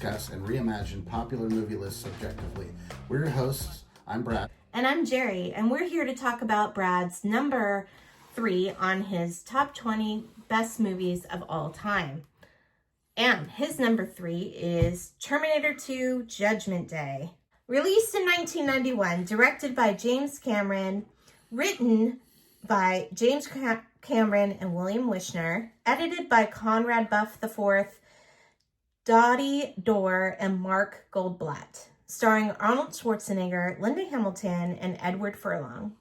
discuss, and reimagine popular movie lists subjectively. We're your hosts. I'm Brad. And I'm Jerry, and we're here to talk about Brad's number 3 on his top 20 best movies of all time. And his number 3 is Terminator 2: Judgment Day. Released in 1991, directed by James Cameron, written by James Cameron and William Wishner, edited by Conrad Buff IV, Dottie Dorr, and Mark Goldblatt, starring Arnold Schwarzenegger, Linda Hamilton, and Edward Furlong.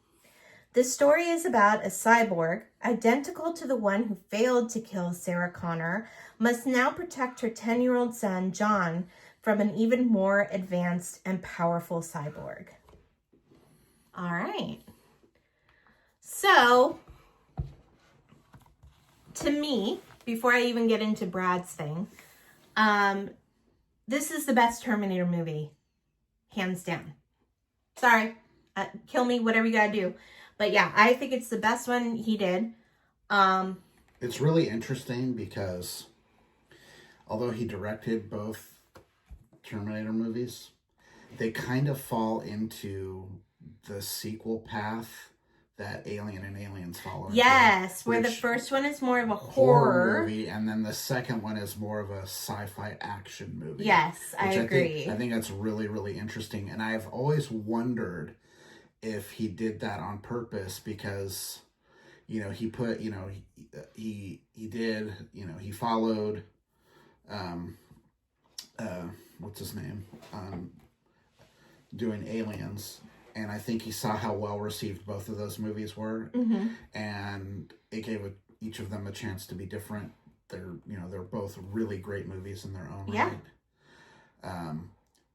The story is about a cyborg, identical to the one who failed to kill Sarah Connor, must now protect her 10-year-old son, John, from an even more advanced and powerful cyborg. All right. So, to me, before I even get into Brad's thing, this is the best Terminator movie. Hands down. Sorry. Kill me, whatever you gotta do. But yeah, I think it's the best one he did. It's really interesting because although he directed both Terminator movies, they kind of fall into the sequel path that Alien and Aliens follow. Yes, where the first one is more of a horror movie, and then the second one is more of a sci-fi action movie. Yes, I agree. I think that's really, really interesting. And I've always wondered if he did that on purpose because, you know, he put, you know, he did, you know, he followed, what's his name, doing Aliens, and I think he saw how well received both of those movies were, and it gave each of them a chance to be different. They're both really great movies in their own right.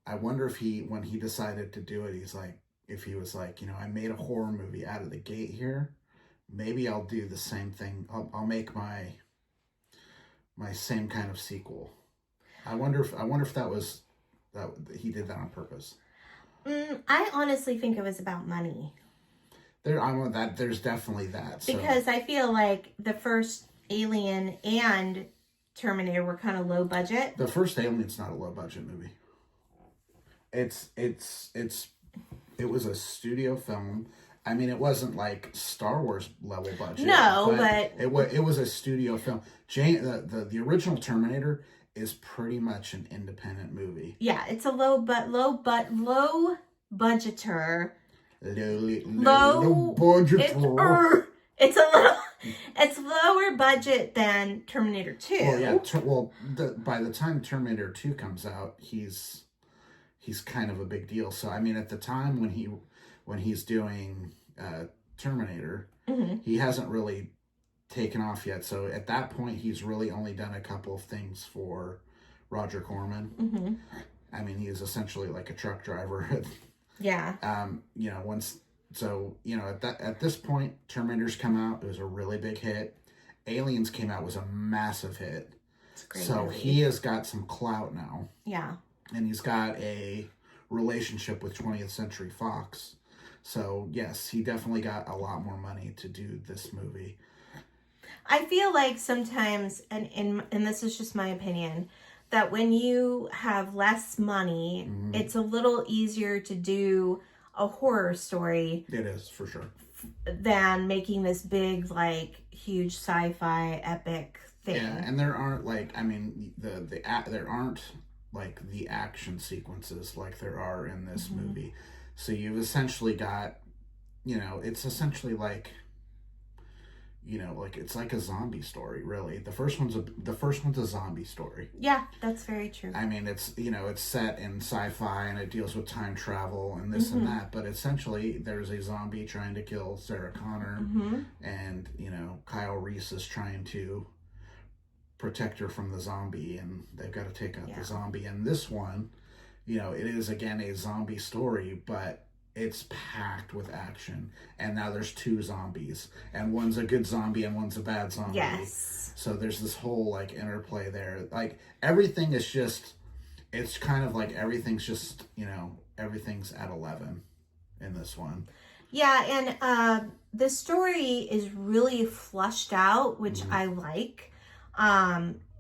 I wonder if when he decided to do it, if he was like, you know, I made a horror movie out of the gate here, maybe I'll do the same thing. I'll make my same kind of sequel. I wonder if that he did that on purpose. I honestly think it was about money. There's definitely that. Because I feel like the first Alien and Terminator were kind of low budget. The first Alien's not a low budget movie. It was a studio film. I mean, it wasn't like Star Wars level budget. No, but it was a studio film. The original Terminator is pretty much an independent movie. Yeah, it's a low budgeter. Low budgeter. It's lower budget than Terminator 2. Well, yeah. By the time Terminator 2 comes out, he's kind of a big deal. So I mean, at the time when he's doing Terminator, he hasn't really taken off yet. So at that point, he's really only done a couple of things for Roger Corman. I mean, he's essentially like a truck driver. Yeah. You know, at this point, Terminator's come out. It was a really big hit. Aliens came out, was a massive hit. It's a great so movie. He has got some clout now. Yeah. And he's got a relationship with 20th Century Fox. So yes, he definitely got a lot more money to do this movie. I feel like sometimes, and this is just my opinion, that when you have less money, it's a little easier to do a horror story. It is, for sure. Than making this big, like, huge sci-fi epic thing. Yeah, and there aren't, like, I mean, there aren't, like, the action sequences like there are in this movie. So you've essentially got, you know, it's essentially like, you know, like it's like a zombie story, really. The first one's a zombie story. Yeah, that's very true. I mean, it's, you know, it's set in sci-fi and it deals with time travel and this and that, but essentially there's a zombie trying to kill Sarah Connor, and, you know, Kyle Reese is trying to protect her from the zombie, and they've got to take out the zombie. And this one, you know, it is again a zombie story, but it's packed with action. And now there's 2 zombies, and one's a good zombie and one's a bad zombie. Yes. So there's this whole like interplay there. Like everything is just, it's kind of like everything's just, you know, everything's at 11 in this one. Yeah, and the story is really flushed out, which I like.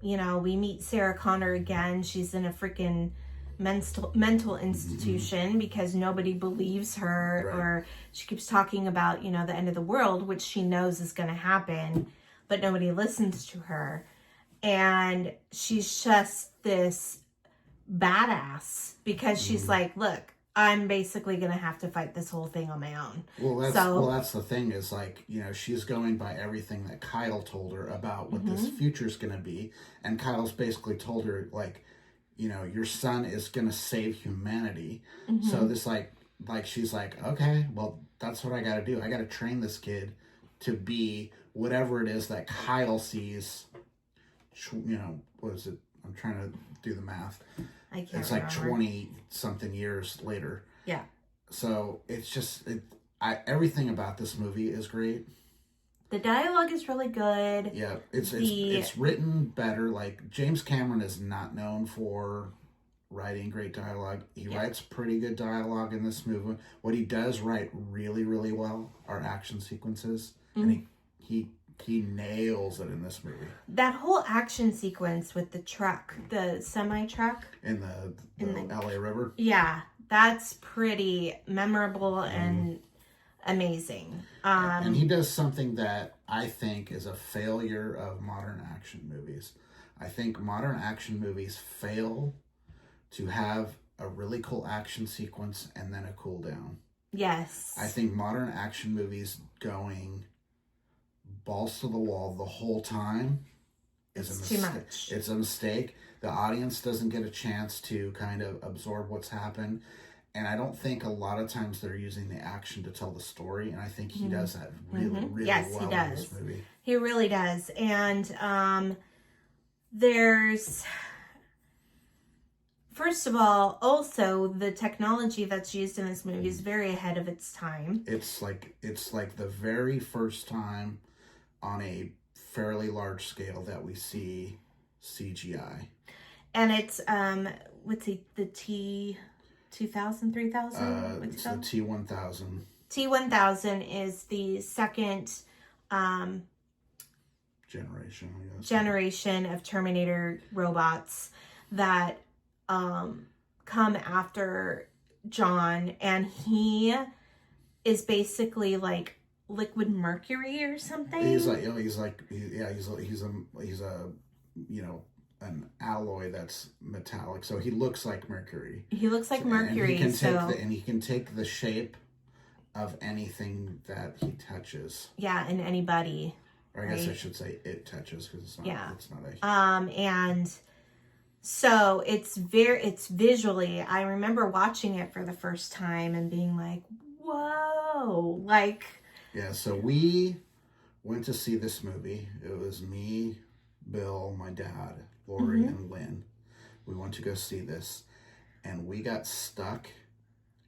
you know, we meet Sarah Connor again. She's in a freaking mental institution because nobody believes her, Right. or she keeps talking about, you know, the end of the world, which she knows is going to happen, but nobody listens to her. And she's just this badass because she's like, look, I'm basically going to have to fight this whole thing on my own. Well, that's the thing is, like, you know, she's going by everything that Kyle told her about what this future's going to be. And Kyle's basically told her, like, you know, your son is going to save humanity. So this, like she's like, okay, well, that's what I got to do. I got to train this kid to be whatever it is that Kyle sees, you know, what is it? I'm trying to do the math. I can't It's remember. like 20 something years later. Yeah. So it's just, everything about this movie is great. The dialogue is really good. Yeah, it's written better. Like, James Cameron is not known for writing great dialogue. He writes pretty good dialogue in this movie. What he does write really, really well are action sequences, and he nails it in this movie. That whole action sequence with the truck, the semi truck In the LA River. Yeah, that's pretty memorable and amazing. And he does something that I think is a failure of modern action movies. I think modern action movies fail to have a really cool action sequence and then a cool down. Yes. I think modern action movies going balls to the wall the whole time is a mistake. Too much. It's a mistake. The audience doesn't get a chance to kind of absorb what's happened. And I don't think a lot of times they're using the action to tell the story. And I think he does that really, really Yes, well he in does. this movie. He really does. And there's, first of all, also the technology that's used in this movie is very ahead of its time. It's like the very first time on a fairly large scale that we see CGI. And it's what's the T2000, 3000? It's the T1000. T1000 is the second generation, I guess. generation of Terminator robots that come after John, and he is basically like liquid mercury or something. He's a you know, an alloy that's metallic, so he looks like mercury. He looks like mercury. And he can take the shape of anything that he touches. Yeah, and anybody. Or I guess I should say it touches, because it's not. Yeah. It's not a. And so it's visually. I remember watching it for the first time and being like, "Whoa!" Like. Yeah. So we went to see this movie. It was me, Bill, my dad, Lori, and Lynn. We went to go see this, and we got stuck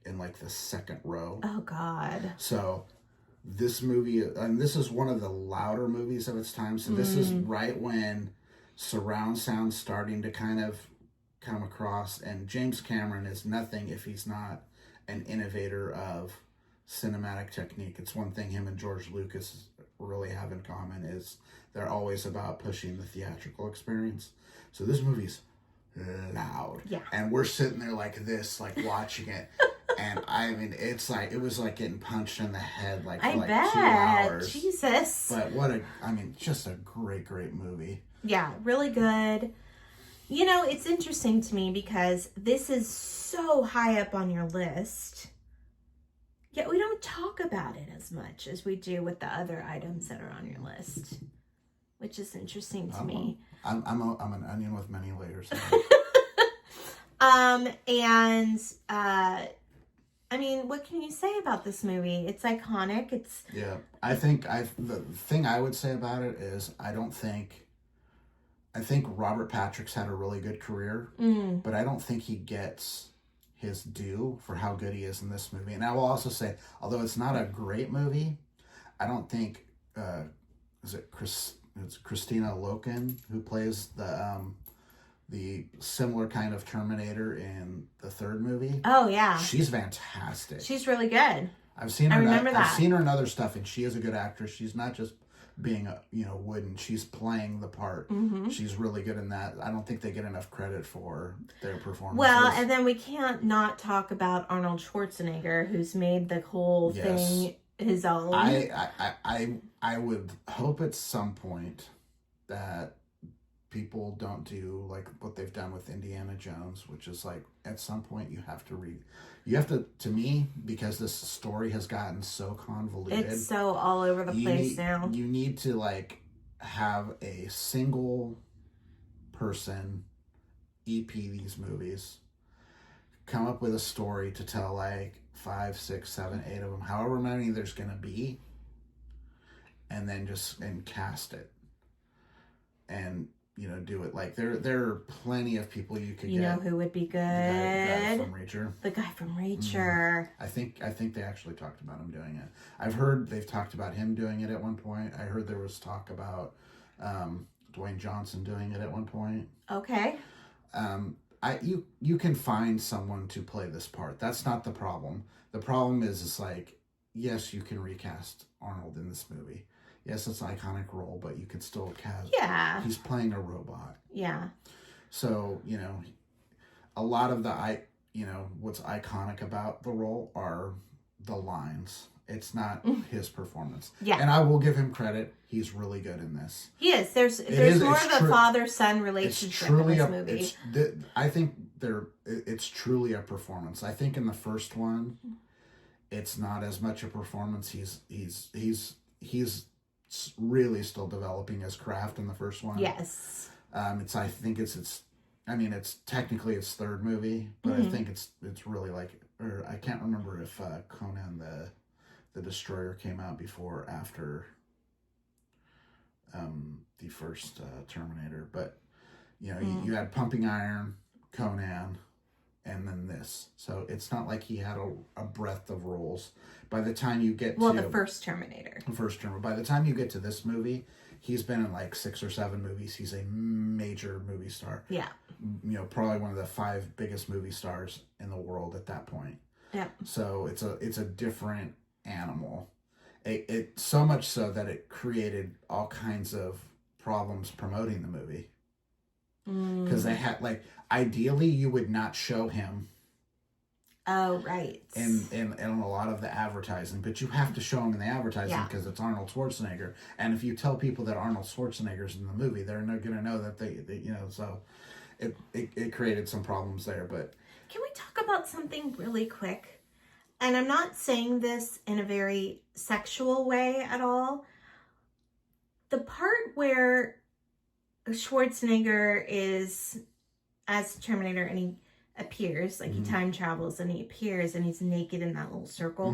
in like the second row. Oh God. So this movie, and this is one of the louder movies of its time. So this is right when surround sound's starting to kind of come across, and James Cameron is nothing if he's not an innovator of cinematic technique. It's one thing him and George Lucas really have in common is they're always about pushing the theatrical experience. So this movie's loud. Yeah. And we're sitting there like this, like watching it. And I mean, it's like, it was like getting punched in the head like for 2 hours. Jesus. But just a great, great movie. Yeah, really good. You know, it's interesting to me because this is so high up on your list, yet we don't talk about it as much as we do with the other items that are on your list, which is interesting to me. I'm an onion with many layers. I mean, what can you say about this movie? It's iconic. Yeah. I think the thing I would say about it is I think Robert Patrick's had a really good career, but I don't think he gets his due for how good he is in this movie. And I will also say, although it's not a great movie, I don't think it's Christina Loken who plays the similar kind of Terminator in the third movie. Oh yeah, she's fantastic. She's really good. I've seen her. I remember that. I've seen her in other stuff, and she is a good actress. She's not just being wooden. She's playing the part. She's really good in that. I don't think they get enough credit for their performances. Well, and then we can't not talk about Arnold Schwarzenegger, who's made the whole thing his own. I would hope at some point that people don't do like what they've done with Indiana Jones, which is like at some point you have to, to me, because this story has gotten so convoluted. It's so all over the place now. You need to like have a single person EP these movies, come up with a story to tell like 5, 6, 7, 8 of them, however many there's gonna be, and then and cast it. And do it like there are plenty of people you could get. You know who would be good? The guy from Reacher. The guy from Reacher. I think they actually talked about him doing it. I've heard they've talked about him doing it at one point. I heard there was talk about Dwayne Johnson doing it at one point. Okay. You can find someone to play this part. That's not the problem. The problem is like, yes, you can recast Arnold in this movie. Yes, it's an iconic role, but you could still cast. Yeah. He's playing a robot. Yeah. So, a lot of what's iconic about the role are the lines. It's not his performance. Yeah. And I will give him credit. He's really good in this. He is. There's more of a father-son relationship in this movie. I think it's truly a performance. I think in the first one, it's not as much a performance. He's really still developing his craft in the first one. Yes. It's technically its third movie, but I think it's really like, or I can't remember if Conan the Destroyer came out before or after the first Terminator, but you had Pumping Iron, Conan, and then this. So it's not like he had a breadth of roles. By the time you get the first Terminator. By the time you get to this movie, he's been in like 6 or 7 movies. He's a major movie star. Yeah. Probably one of the 5 biggest movie stars in the world at that point. Yeah. So it's a different animal. It so much so that it created all kinds of problems promoting the movie. Because they had ideally you would not show him. Oh, right. In a lot of the advertising, but you have to show him in the advertising because it's Arnold Schwarzenegger. And if you tell people that Arnold Schwarzenegger's in the movie, they're not going to know that they so it created some problems there. But can we talk about something really quick? And I'm not saying this in a very sexual way at all. The part where Schwarzenegger is as Terminator and he appears, like he time travels and he appears and he's naked in that little circle.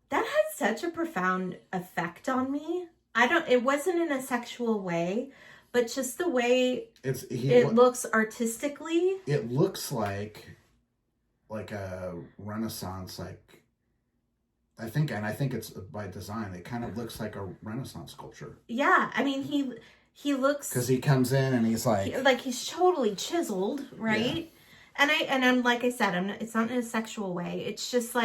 That had such a profound effect on me. It wasn't in a sexual way, but just the way it looks artistically. It looks like a Renaissance, I think it's by design. It kind of looks like a Renaissance sculpture. Yeah, I mean he looks, because he comes in and he's he's totally chiseled, right? Yeah. And I'm like I said, it's not in a sexual way. It's just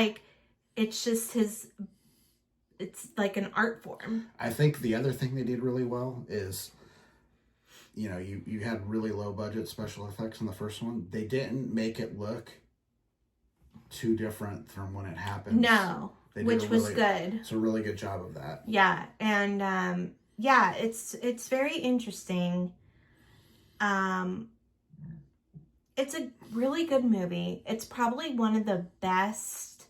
it's like an art form. I think the other thing they did really well is, you had really low budget special effects in the first one. They didn't make it look too different from when it happened. No, which was good. It's a really good job of that. Yeah, and it's very interesting. It's a really good movie. It's probably one of the best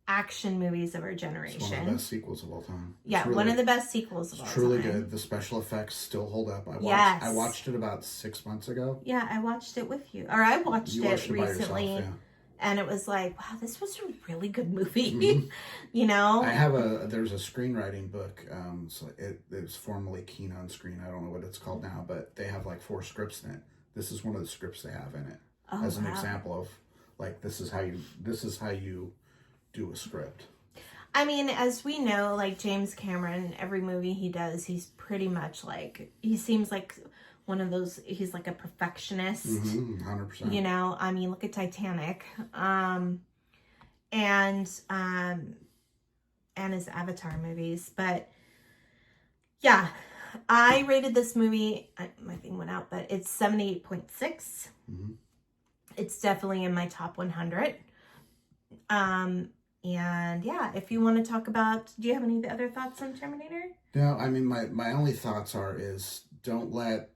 action movies of our generation. It's one of the best sequels of all time. One of the best sequels of all time. It's truly good. The special effects still hold up. I watched it about 6 months ago. Yeah, I watched it with you. Or I watched it recently. By yourself, yeah. And it was like, wow, this was a really good movie. I have there's a screenwriting book. So it's formerly Keen on Screen. I don't know what it's called now, but they have 4 scripts in it. This is one of the scripts they have in it as an example of this is how you do a script. I mean, as we know, James Cameron, every movie he does, he's pretty much he seems like one of those, he's like a perfectionist. 100%. I mean, look at Titanic. And his Avatar movies. But Yeah. I rated this movie, my thing went out, but it's 78.6. Mm-hmm. It's definitely in my top 100. And yeah, if you want to talk about, do you have any other thoughts on Terminator? No, I mean, my only thoughts is don't let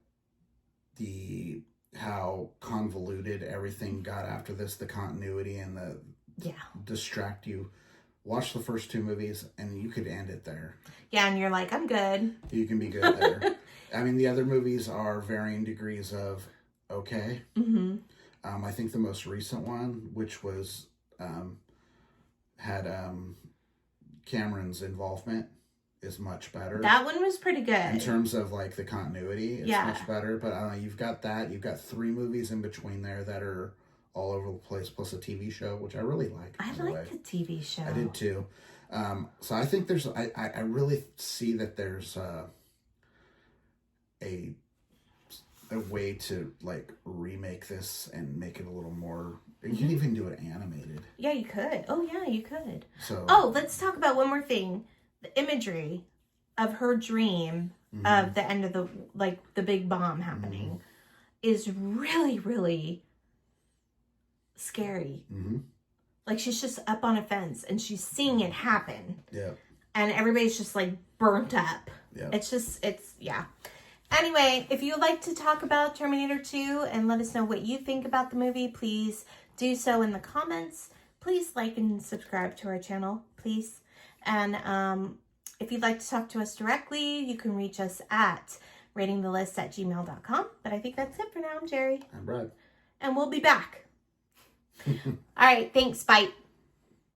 how convoluted everything got after this, the continuity and distract you. Watch the first two movies and you could end it there. Yeah, and you're like, I'm good. You can be good there. I mean, the other movies are varying degrees of okay. Mm-hmm. I think the most recent one, which was had Cameron's involvement, is much better. That one was pretty good. In terms of like the continuity, it's much better. But I don't know, you've got that. You've got 3 movies in between there that are all over the place, plus a TV show, which I really like. I like the TV show. I did too. So I think I really see that there's a way to like remake this and make it a little more. You can even do it animated. Yeah, you could. Oh yeah, you could. So let's talk about one more thing. The imagery of her dream of the end of the big bomb happening is really, really scary. Mm-hmm. Like she's just up on a fence and she's seeing it happen. Yeah. And everybody's just like burnt up. Yeah. It's yeah. Anyway, if you'd like to talk about Terminator 2 and let us know what you think about the movie, please do so in the comments. Please like and subscribe to our channel, please. And if you'd like to talk to us directly, you can reach us at ratingthelist@gmail.com. But I think that's it for now. I'm Jerry. I'm Brad. And we'll be back. All right. Thanks. Bye.